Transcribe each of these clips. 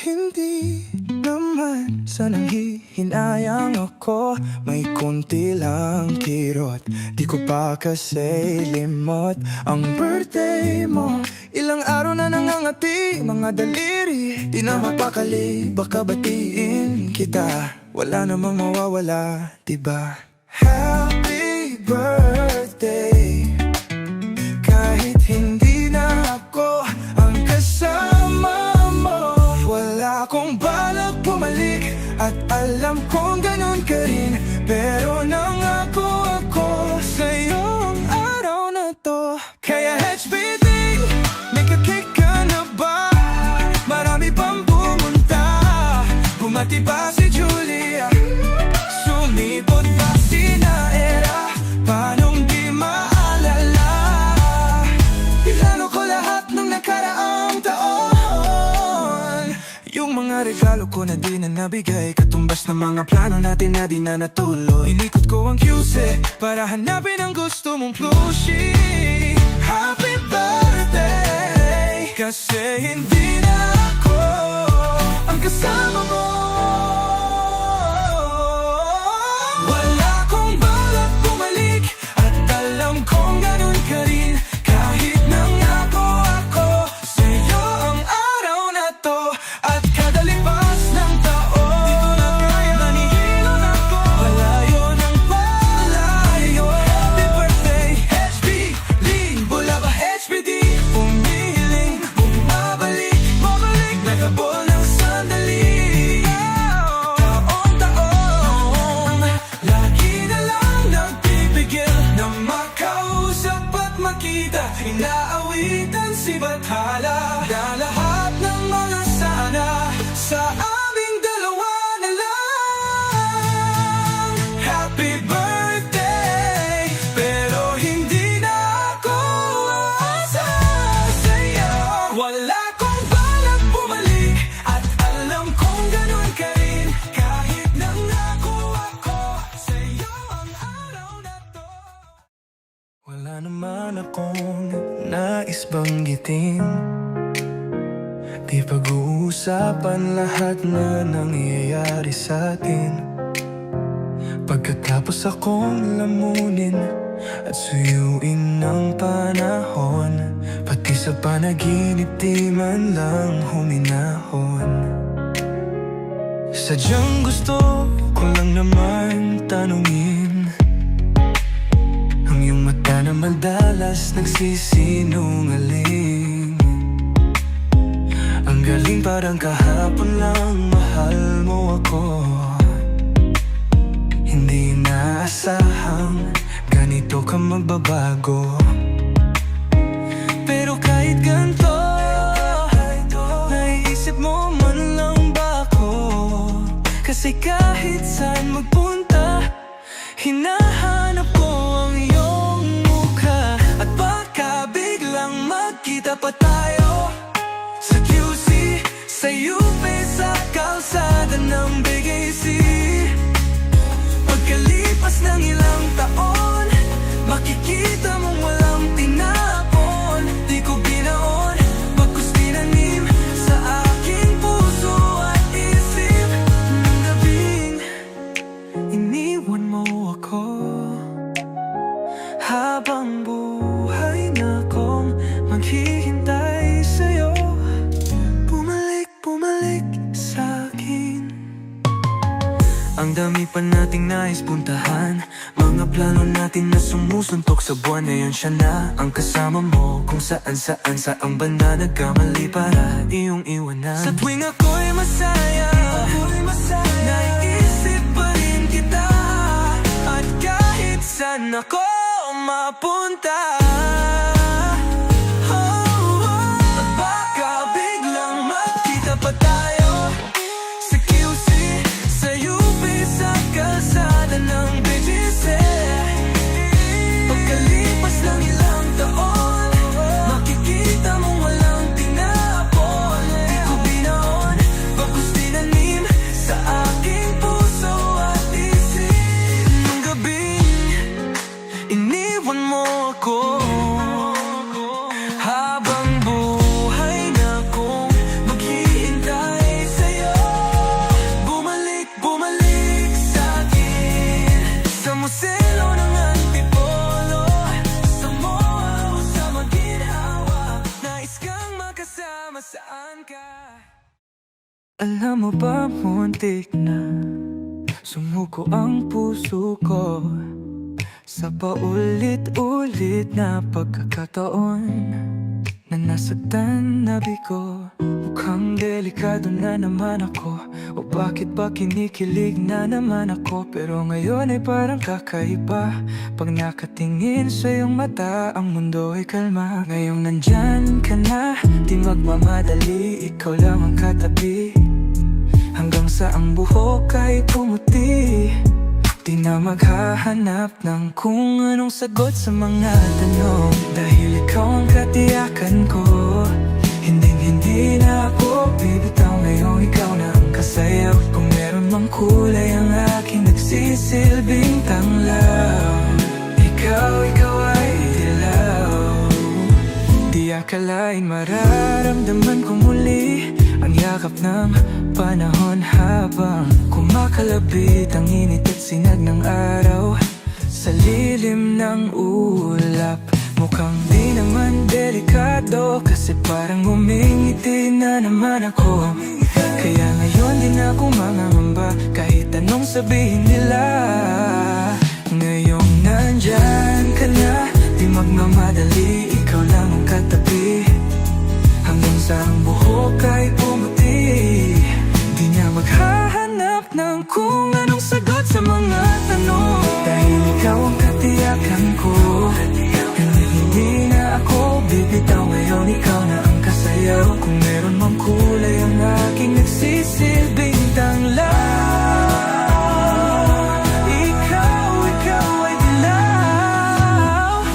hindi naman sanang hihinayang ako, may konti lang kirot, di ko pa kasi limot ang birthday mo. Ilang araw na nangangati, mga daliri, di na mapakali, baka batiin kita, wala namang mawawala, diba? Happy birthday, kahit hindi na ako ang kasama mo. Wala akong balak bumalik at alam kong ganun ka rin, pero nangako ako sa'yo ang araw na to. Kaya HBD, may ka-cake ka na ba? Marami pang pumunta, bumati pa si Julia, sumipot pa si Naera, paanong di maalala? Ilano ko lahat ng nakaraang taon, yung mga regalo ko na di na nabigay, katumbas ng mga plano natin na di na natuloy. Inikot ko ang QC para hanapin ang gusto mong plushie. Happy birthday, kasi hindi na ako ang kasama mo. Wala akong balak bumalik at alam kong ganun ka rin, kahit nangako ako sa'yo ang araw na to. At kada lipas ng taon, di ko na kaya, nanihilo na ako, palayo ng palayo. Happy birthday, HB Ling, bula ba HBD? Umihiling, bumabalik, babalik, nagabol ng sandali. Taon-taon, lagi na lang nagpipigil na makausap at makita, inaawitan si Bathala na lahat ng mga sana sa aming dalawa na lang. Happy birthday, pero hindi na ako aasa sa'yo. Wala akong balak bumalik at alam kong ganun ka rin, kahit nangako ako sa'yo ang araw na to. Wala naman akong nais banggitin, di pag-uusapan lahat na nangyayari sa atin. Pagkatapos akong lamunin at suyuin ng panahon, pati sa panaginip di man lang huminahon. Sadyang gusto ko lang naman tanungin ang iyong mata na madalas nagsisinungaling. Ang galing, parang kahapon lang mahal mo ako. Hindi inaasahang ganito ka magbabago, pero kahit ganito, naiisip mo man lang ba ako? Kasi kahit saan magpunta, hinahanap ko ang iyong mukha. At baka biglang magkita pa tayo sa QC, sa UP, sa kalsada ng BGC. Pagkalipas ng ilang taon, makikita mong walang tinapon. Di ko binaon, bagkus tinanim sa aking puso at isip. Nung gabing iniwan mo ako, habang buhay na akong maghihintay sa'yo. Bumalik, bumalik sa'kin. Ang dami pa nating nais puntahan, mga plano natin na sumusuntok sa buwan. Ngayon siya na ang kasama mo, kung saan saang banda nagkamali para iyong iwanan. Sa tuwing ako'y masaya, naiisip pa rin kita. At kahit saan ako mapunta, at baka biglang magkita pa tayo sa QC, sa UP, sa kalsada ng BGC. Pagkalipas ng ilang taon, makikita mong walang tinapon. Di ko binaon, bagkus tinanim sa aking puso at isip. Nung gabing iniwan mo ako, habang buhay na akong maghihintay Alam mo ba, muntik na sumuko ang puso ko sa paulit-ulit na pagkakataon na nasaktan na ko. Mukhang delikado na naman ako, o bakit ba kinikilig na naman ako? Pero ngayon ay parang kakaiba, pag nakatingin sa iyong mata, ang mundo ay kalma. Ngayong nandyan ka na, di magmamadali, ikaw lang ang katabi, hanggang sa ang buhok ay pumuti. Di na maghahanap ng kung anong sagot sa mga tanong, dahil ikaw ang katiyakan ko. Hindi na ako bibitaw, ngayong ikaw na ang kasayaw. Kung meron mang kulay ang aking nagsisilbing tanglaw, ikaw ay dilaw. Di akalain mararamdaman ko muli ang yakap ng panahon habang kumakalabit ang init at sinag ng araw sa lilim ng ulap. Mukhang di naman delikado, kasi parang umingiti na naman ako. Kaya ngayon di na ako mangangamba, kahit anong sabihin nila. Ngayong nandyan ka na, di magmamadali, ikaw lang ang katabi, hanggang sa ang buhok ay pumuti. Di na maghahanap ng kung anong sagot sa mga tanong, dahil ikaw ang katiyakan ko. Hindi na ako bibitaw, ngayon ikaw na ang kasayaw. Kung meron mang kulay ang aking nagsisilbing tanglaw, ikaw ay dilaw.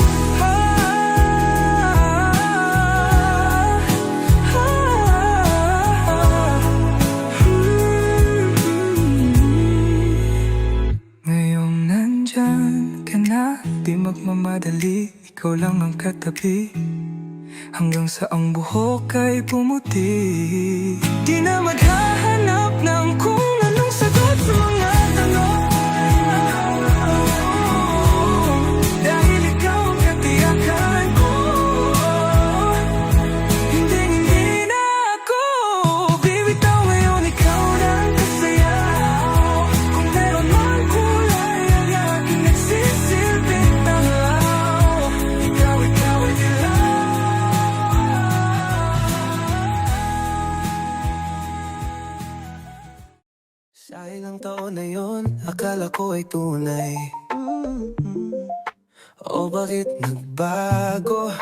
Ngayong nandyan ka na, di magmamadali, ikaw lang ang katabi, hanggang sa ang buhok ay pumuti. Di na maghahanap ng kung anong sagot sa mga tanong, dahil ikaw ang katiyakan ko. Hindi na ako bibitaw, ngayon ikaw na ang kasayaw. Kung meron man kulay ang aking nagsisilbing tanglaw, ikaw ay dilaw. Sa ilang taon na yon, akala ko ay tunay. O bakit nagbago?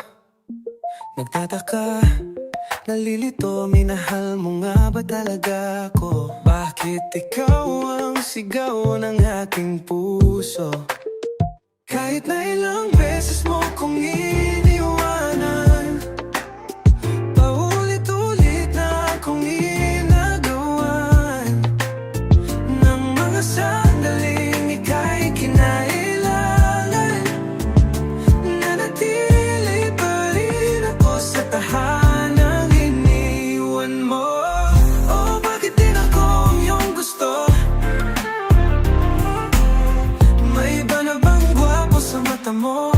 Nagtataka, nalilito, minahal mo nga ba talaga ako? Bakit ikaw ang sigaw ng aking puso? Kahit na ilang beses mo kong iniwanan, paulit-ulit na akong inagawan ng mga sandaling ika'y kinailangan. Nanatili pa rin ako sa tahanang iniwan mo. O bakit din ako ang iyong gusto? May iba na bang gwapo sa mata mo?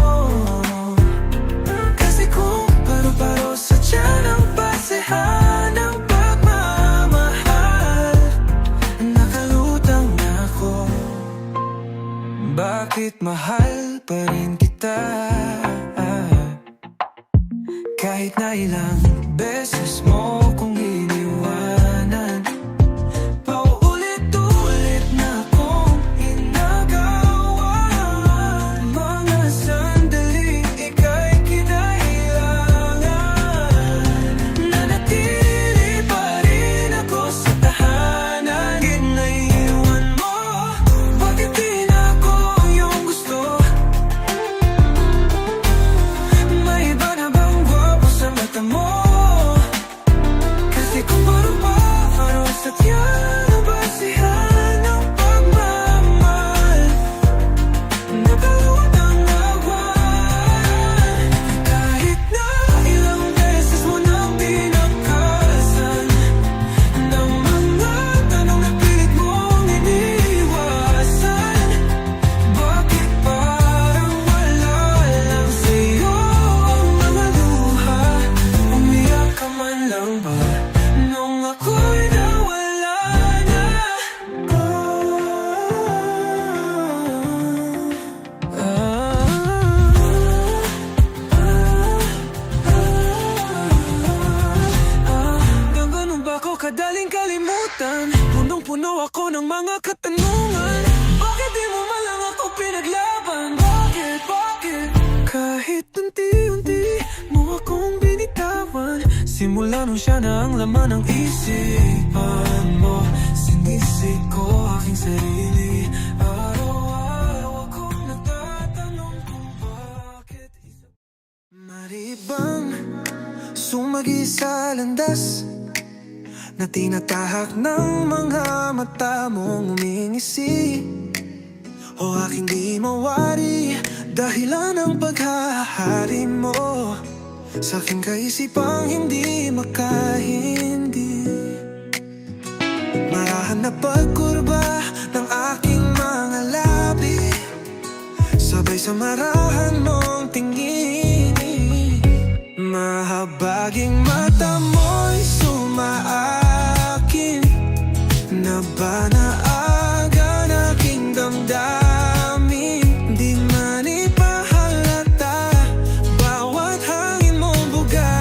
Kasi kung paro-paro sa tiyan ang basehan ng pagmamahal, nakalutang na ako. Bakit mahal pa rin kita? Kahit na ilang beses mo kong iniwanan, paulit-ulit na akong inagawan. Mga sandaling ika'y kinailangan, nanatili pa rin ako sa tahanan. Ginaiwan mo, bakit di na ako ang iyong gusto? May iba na bang gwapo sa mata mo? Kasi kung madaling kalimutan. Punong-puno ako ng mga katanungan. Bakit di mo man lang ako pinaglaban? Bakit? Kahit unti-unti mo akong binitawan. Simula nung siya na ang laman ng isipan mo. Sinisig ko aking sarili. Araw-araw akong nagtatanong kung bakit. Maribang sumagi sa landas na tinatahak ng mga mata mong umingisi. O aking di mawari, dahilan ng paghahari mo sa aking kaisipang hindi makahindi. Marahan na pagkurba ng aking mga labi, sabay sa marahan mong tingin. Mahabaging mata mo'y sumaakin na ba naaga na aking damdamin? Di man ipahalata bawat hangin mong buga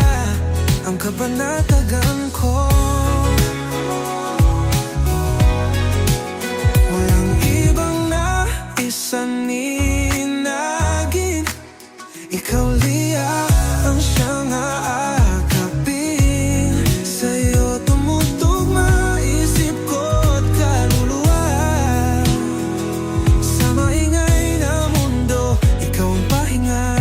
ang kapanatagan ko. Walang ibang naisaninagin, ikaw liya ang siyang aakapin. Sa'yo tumutugma isip ko't kaluluwa. Sa maingay na mundo, ikaw ang pahinga.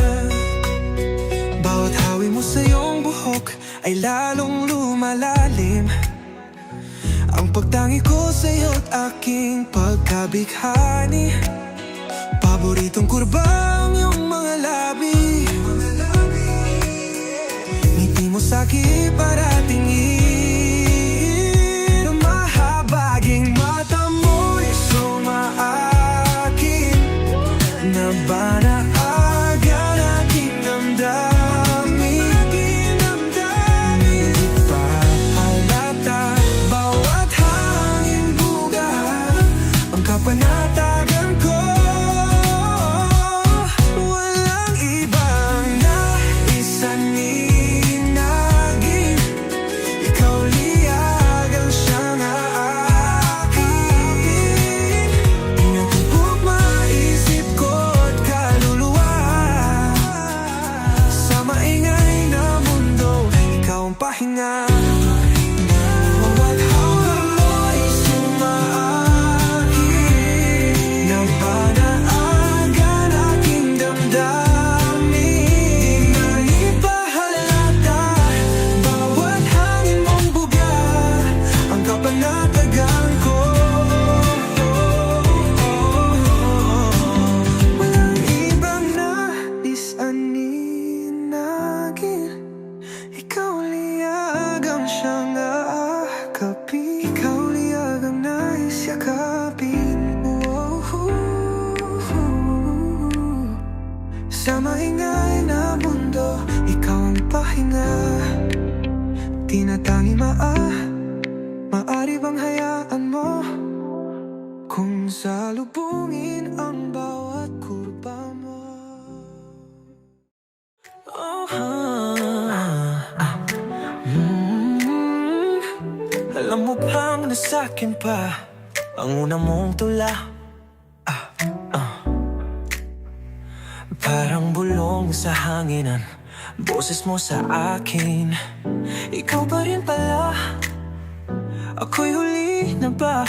Bawat hawi mo sa iyong buhok ay lalong lumalalim. Ang pagtangi ko sa'yo't aking pagkabighani. Paboritong kurba ang iyong mga labi. Ngiti mo sa'kin para tingin. Mahabaging mata mo'y sumaakin na ba naaga na aking damdamin? Hindi pa halata bawat hangin buga ang kapanatagan ko. Walang ibang naisaninagin, ikaw liyag ang siyang aakapin. Pinatubog maisip ko't kaluluwa. Sa maingay na mundo, ikaw ang pahinga. Bawat hawak mo'y sumaakin na ba naaga na aking damdamin? Di man ipahalata bawat hangin mong buga ang kapanatagan ko. Walang ibang naisaninagin, ikaw liyag ang siyang aakapin. Ikaw liyag ang nais yakapin. Sa maingay na mundo, ikaw ang pahinga. Tinatangi maari bang hayaan mo kung salubungin ang bawat kurba mo? Alam mo bang nasa'kin pa ang una mong tula? Parang bulong sa hanginan, boses mo sa akin. Ikaw pa rin pala, ako'y huli na ba?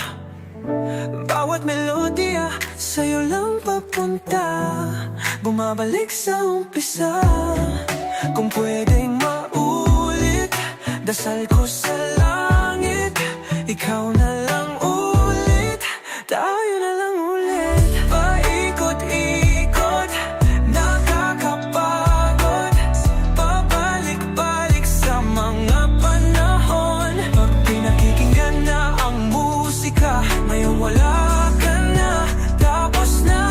Bawat melodya sa'yo lang papunta, bumabalik sa umpisa. Kung pwedeng maulit, dasal ko sa langit, ikaw na lang ulit, tayo na lang ulit. Paikot-ikot, nakakapagod, pabalik-balik sa mga panahon. Pag pinakikinggan na ang musika, ngayon wala ka na, tapos na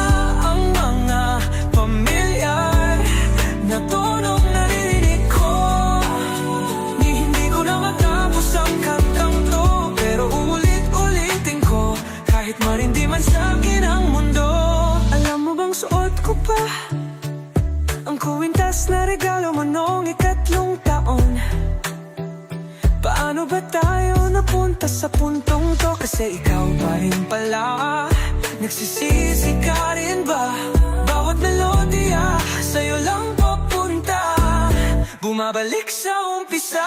ang mga pamilyar na tunog naririnig ko. Hindi ko na matapos ang kantang to, pero Paano ba tayo napunta sa puntong to? Kasi ikaw pa rin pala. Nagsisisi ka rin ba? Bawat melodya sa'yo lang papunta. Bumabalik sa umpisa.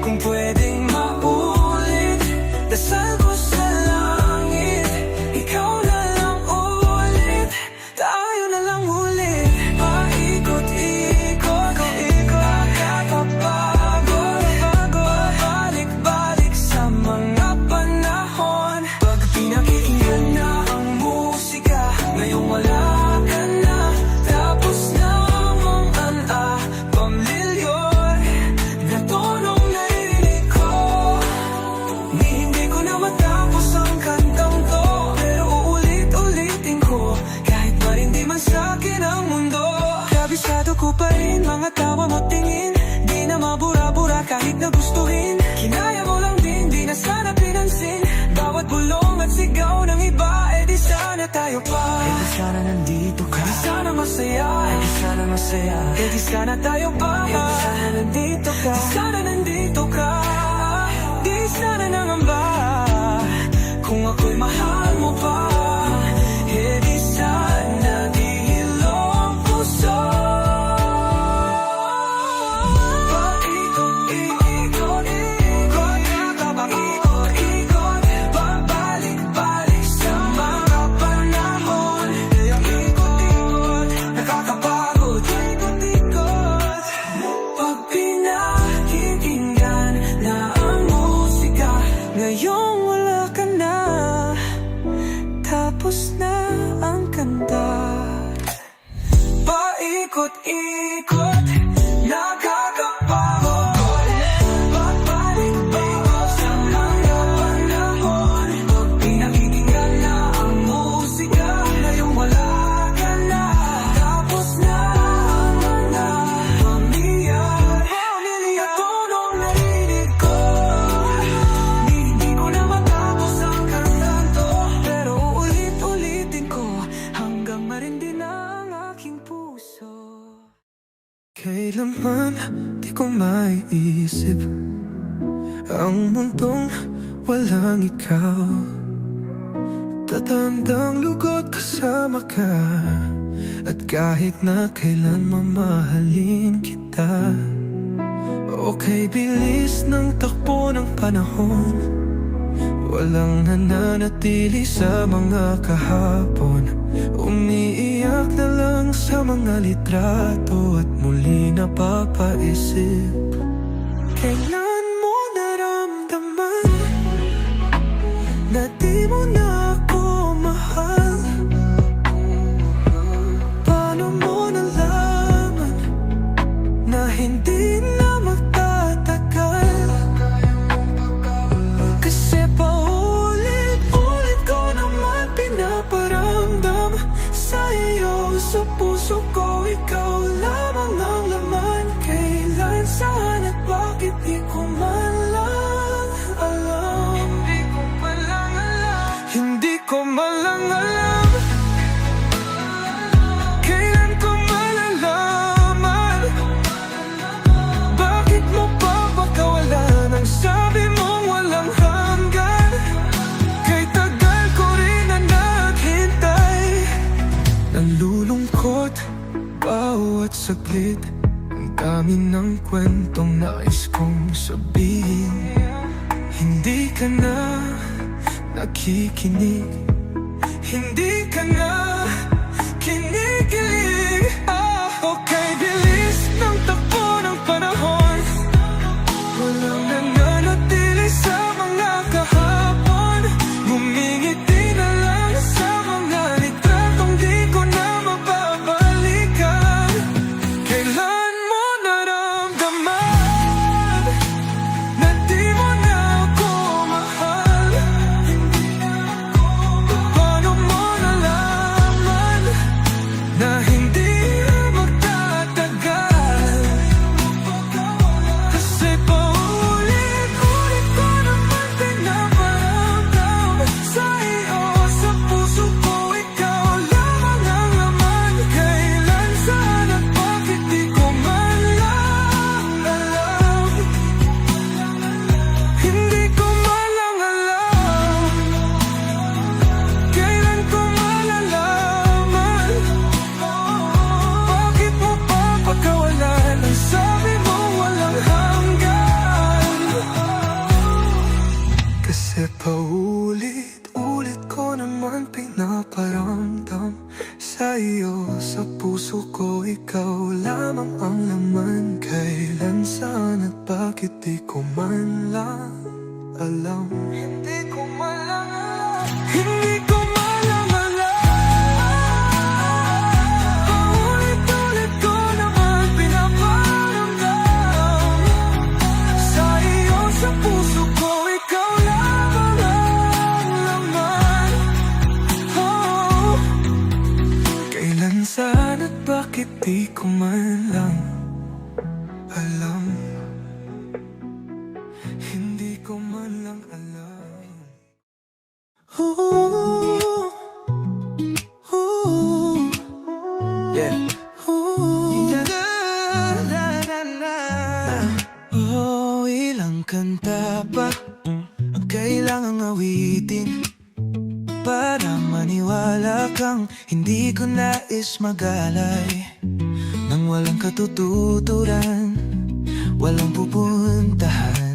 Kung pwedeng maulit, dasal ko sa langit. Ikaw na lang ulit, tayo na lang ulit. Paikot-ikot, nakakapagod, balik-balik sa mga panahon. Pag pinakinggan na ang musika, ngayong wala ka na. Tapos na mga pamilyon na tonong narinig ko. Hindi ko na matapos ang kantang to, pero uulit-ulitin ko. Kahit marindi man sa'kin ang mundo, kabisado ko pa rin mga tawa mo tingin. Di na mabura-bura kahit na gustuhin. Kinaya mo lang din, di na sana pinansin. Bawat bulong at sigaw ng iba, di sana tayo pa. Di sana nandito ka, di sana masaya, di sana masaya. Di sana tayo pa, di sana nandito ka, di sana nandito ka. Di sana nangamba, kung ako'y mahal mo pa. Di sana dihilong puso. Paikot-ikot, nakakapag-ikot-ikot, babalik-balik sa mga panahon. Ikot-ikot, nakakapagod, ikot-ikot. Pag pinakikinggan na ang musika, ngayong wala ka na. Tapos na ang kanta. Paikot-ikot, nakakapagod, babalik-balik sa mga panahon. Pag pinakikinggan na ang musika, ngayong wala ka na. Tapos na ang mga pamilya na tonong narinig ko. Hindi ko na matapos ang kantang to, pero uulit-ulitin ko hanggang marindi na ang aking puso. Kailanman di ko maiisip ang mundong walang ikaw. Tatandang lugod kasama ka, at kahit na kailan mamahalin kita. Okay, bilis ng takbo ng panahon, walang nananatili sa mga kahapon. Umiiyak na lang sa mga litrato, at muli napapaisip. Kailan mo naramdaman na di mo na ako mahal? Paano mo nalaman na hindi na magtatagal? Kasi paulit-ulit ko naman pinaparamdam sa iyo, sa puso ko, ikaw lamang ang laman. Kailan, saan at bakit di ko man lang alam. Hindi ko man lang alam, hindi ko man lang alam. Kailan ko malalaman? Bakit mo pa pakawalan ang sabi mong walang hanggan? Kay tagal ko rin na naghintay, nalulungkot bawat saglit. Ang dami ng kwentong nais kong sabihin. Hindi ka na nakikinig, hindi ka na kinikilig. Okay, bilis ng takbo ng panahon, walang nananatili sa mga kahapon. Ngumingiti na lang sa mga litratong di ko na mababalikan. Kailan mo naramdaman na di mo na ako mahal? Paano mo nalaman na hindi Kasi paulit-ulit ko naman pinaparamdam sa iyo, sa puso ko ikaw lamang ang laman. Kailan, saan at bakit di ko man lang alam. Hindi ko man lang alam. Hindi ko man lang alam. Paulit-ulit ko naman pinaparamdam sa iyo, sa puso ko ikaw lamang ang laman. Oh. Kailan, saan at bakit di ko man lang alam. Hindi ko man lang alam. Ooh, ooh, yeah. Ooh, la, la, la, la. Oh, ilang kanta pa ang kailangang awitin para maniwala kang hindi ko nais magalay nang walang katututuran, walang pupuntahan.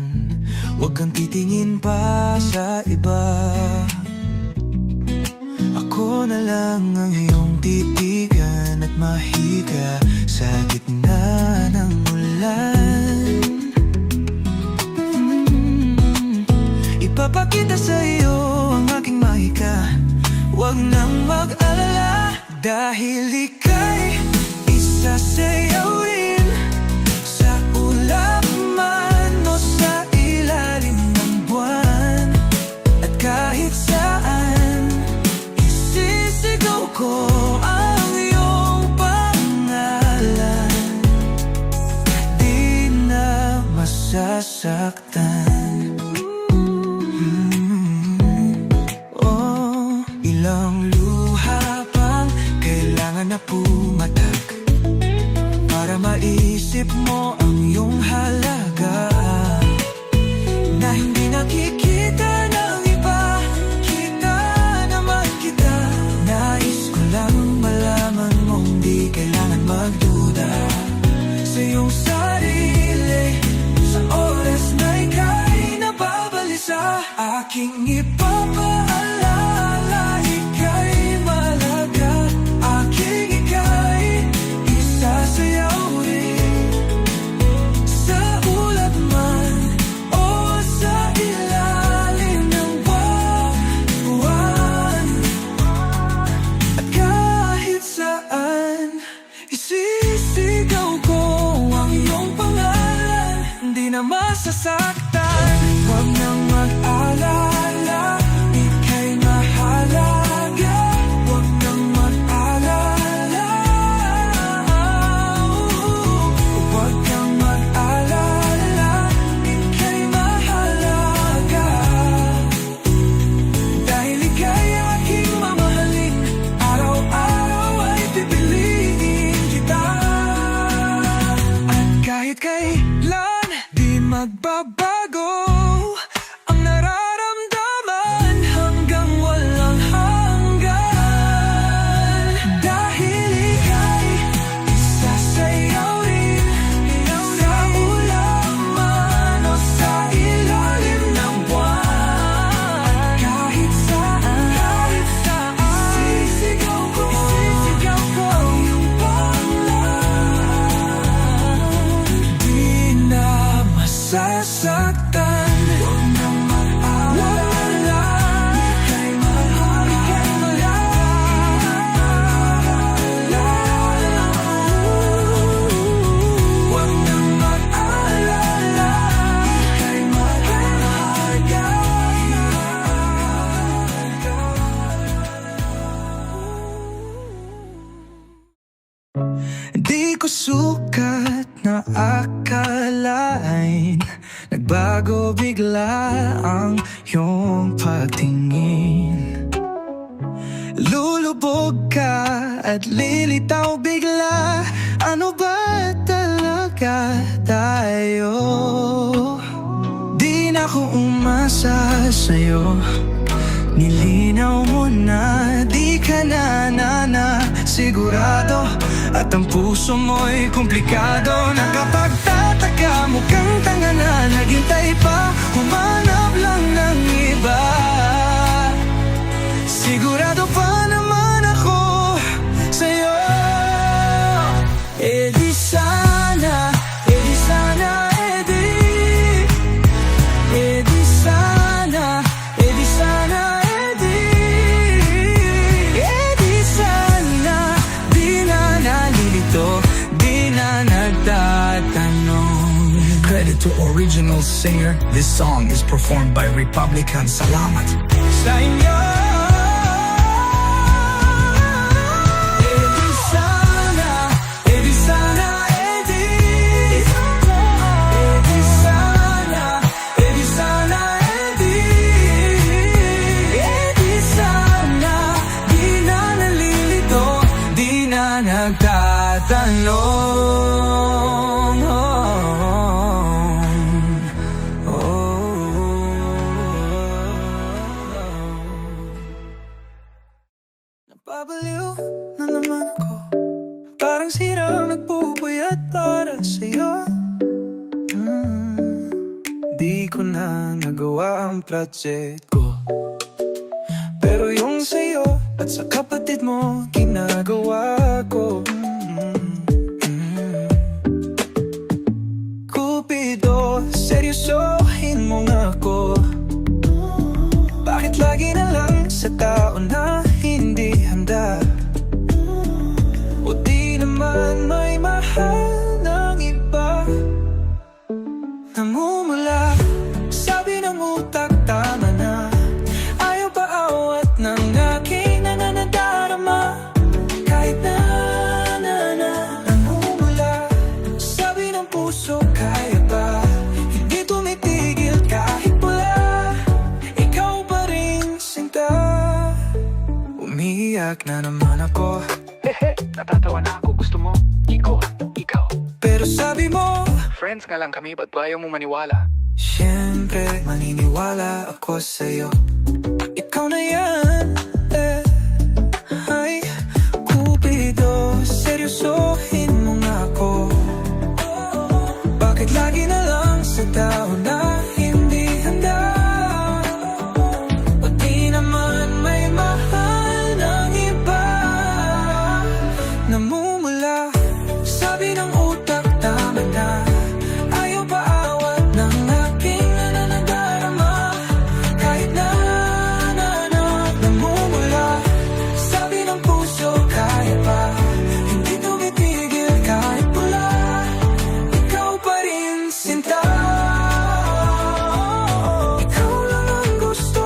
Huwag kang titingin pa sa iba. Ako na lang ang iyong titigan at mahiga sa gitna ng ulan. Ipapakita sa iyo ang aking mahika. Huwag nang mag-alala, dahil ika'y isa sa'yo rin. Sa ulap man o sa ilalim ng buwan, at kahit saan, isisigaw ko ang iyong pangalan. Di na masasaktan. Ilang luha pang kailangan na pumatak para maisip mo ang iyong halaga, na hindi nakikita ng iba. Kita naman kita. Nais ko lang malaman mong di kailangan magduda sa iyong sarili, sa oras na ika'y nababalisa. Aking ipapaalala, ika'y malaga. Aking ika'y isa sa'yo rin. Sa ulat man o sa ilalim ng buwan, at kahit saan, isisigaw ko ang iyong pangalan. Hindi na masasaktan. Huwag nang mag-alala, ika'y mahalaga. Huwag nang mag-alala. Huwag kang mag-alala, ika'y mahalaga. Dahil ika'y aking mamahalin, araw-araw ay pipiliin kita. At kahit kailan di magbabago ang nararamdaman hanggang walang hanggan. Dahil ika'y isa sa'yo rin. Sa ulan man o sa ilalim ng buwan, at kahit saan, isisigaw ko ang iyong pangalan. Di na masasaktan. Huwag nang mag-alala, ika'y mahalaga. Huwag nang mag-alala, ika'y mahalaga. Di ko sukat na akalain, nagbago bigla ang iyong pagtingin. Lulubog ka at lilitaw bigla. Ano ba talaga tayo? Di na ako umasa sa'yo. Nilinaw mo na di ka na sigurado, at ang puso mo'y komplikado. Nakapagtataka mo kang tanga na naghintay pa, humanap lang ng original singer. This song is performed by Republican Salamat. Sa inyo edi sana, edi sana, edi sana, edi sana, edi sana. Di na nalilito, di na nagtatanong. Napabaliw na naman ako, parang sirang nagpupuyat para sa'yo. Di ko na nagawa ang project ko, pero yung sa'yo at sa kapatid mo ginagawa ko. Cupido, seryosohin mo nga ako. Bakit lagi na lang sa tao na hindi handa? O di naman may mahal ng iba? Namumula, sabi ng utak, tama na. Ayaw pa awat ng aking nananadarama. Kahit namumula, sabi ng puso, kaya ba? Hindi tumitigil kahit pula. Ikaw pa rin sinta. Umiiyak na naman ako. Natatawa na ako, gusto mo? Ikaw. Pero sabi mo, Friends nga lang kami, ba't ba ayaw mo maniwala? siyempre maniniwala ako sa'yo. Ikaw na yan, ay Cupido, seryosohin mo nga ako. Bakit lagi na lang sa tao na hindi handa? O di naman may mahal ng iba? Namumula, sabi ng utak, tama na. Ayaw pa awat ng aking nananadarama. Kahit namumula, sabi ng puso, kaya pa. Hindi tumitigil kahit pula. Ikaw pa rin sinta. Ikaw lang ang gusto,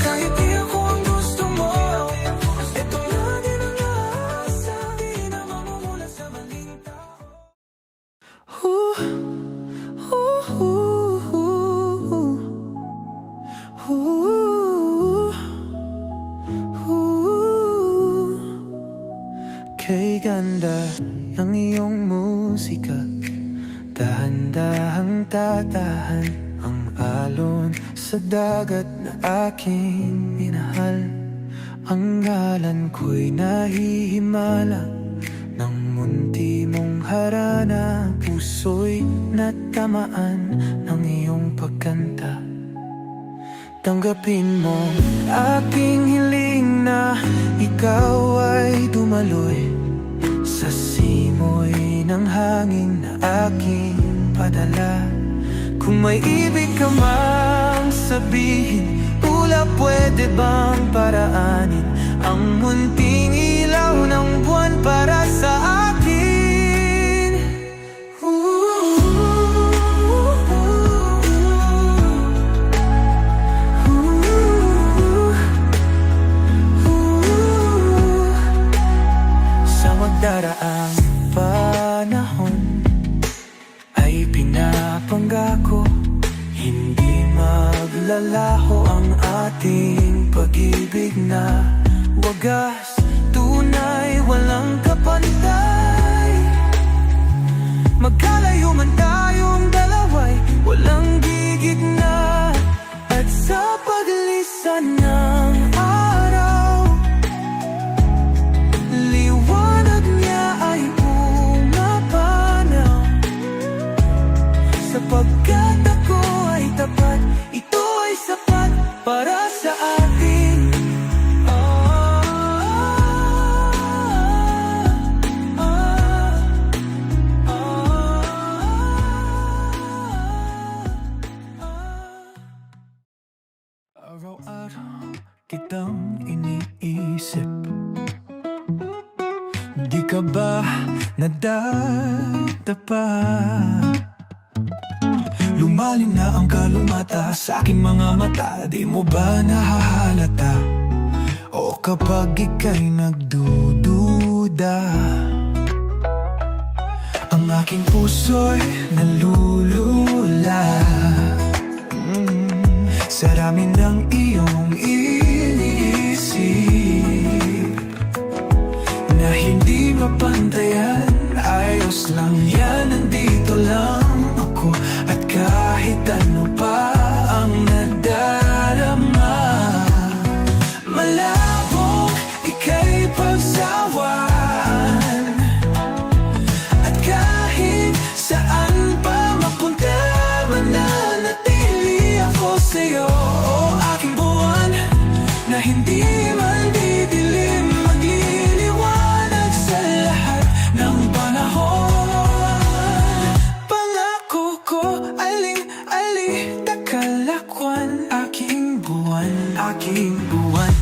kahit di ako ang gusto mo. Ito lagi na nasa akin na mamumula sa maling tao. Kay ganda ng iyong musika, dahan-dahang tatahan ang alon sa dagat na aking minahal. Ang ngalan ko'y nahihimala ng munti mong harana. Puso'y natamaan ng iyong pagkanta. Tanggapin mo aking hiling na ikaw ay dumaloy sa simoy ng hangin na aking padala. Kung may ibig ka mang sabihin, tula, pwede bang paraanin ang munting ilaw ng buwan para sa akin? Sa magdaraang panahon ay pinapangako, hindi maglalaho ang ating pag-ibig na wagas, tunay, walang kapantay. Magkalayo man tayong dalaway, walang gigitna. At sa paglisan ng araw, liwanag niya ay pumapanaw. Sapagkat ako ay tapat, ito ay sapat para sa atin. Araw-araw kitang iniisip, di ka ba nadadapa? Lumalim na ang kalumata sa aking mga mata. Di mo ba nahahalata? O kapag ika'y nagdududa, ang aking puso'y nalulula sa dami ng iyong iniisip na hindi mapantayan. Ayos lang yan, nandito lang ako. At kahit ano pa ang nadarama, malabong ika'y pagsawan. At kahit saan pa mapunta, mananatili ako sa'yo. O aking buwan na hindi man didilim, magliliwanag sa lahat ng panahon. Pangako ko, aling-ali, takalakwan. Aking buwan,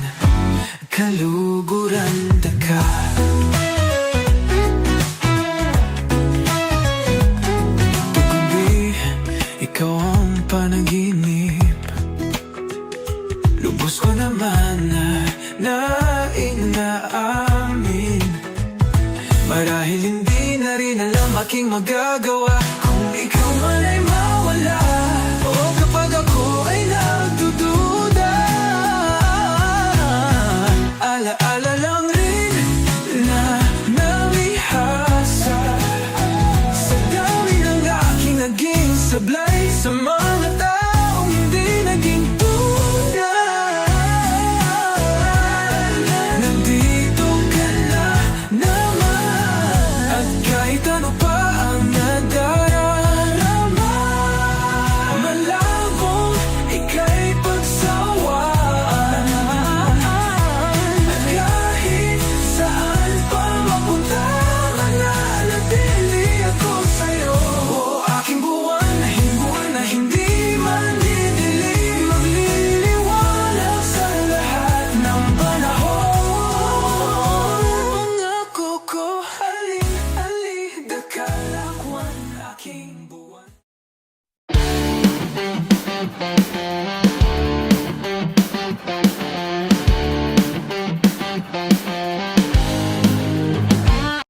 kaluguran daka. Paggabi, ikaw ang panaginip. Lubos ko naman na inaamin. Marahil hindi na rin alam aking magagawa.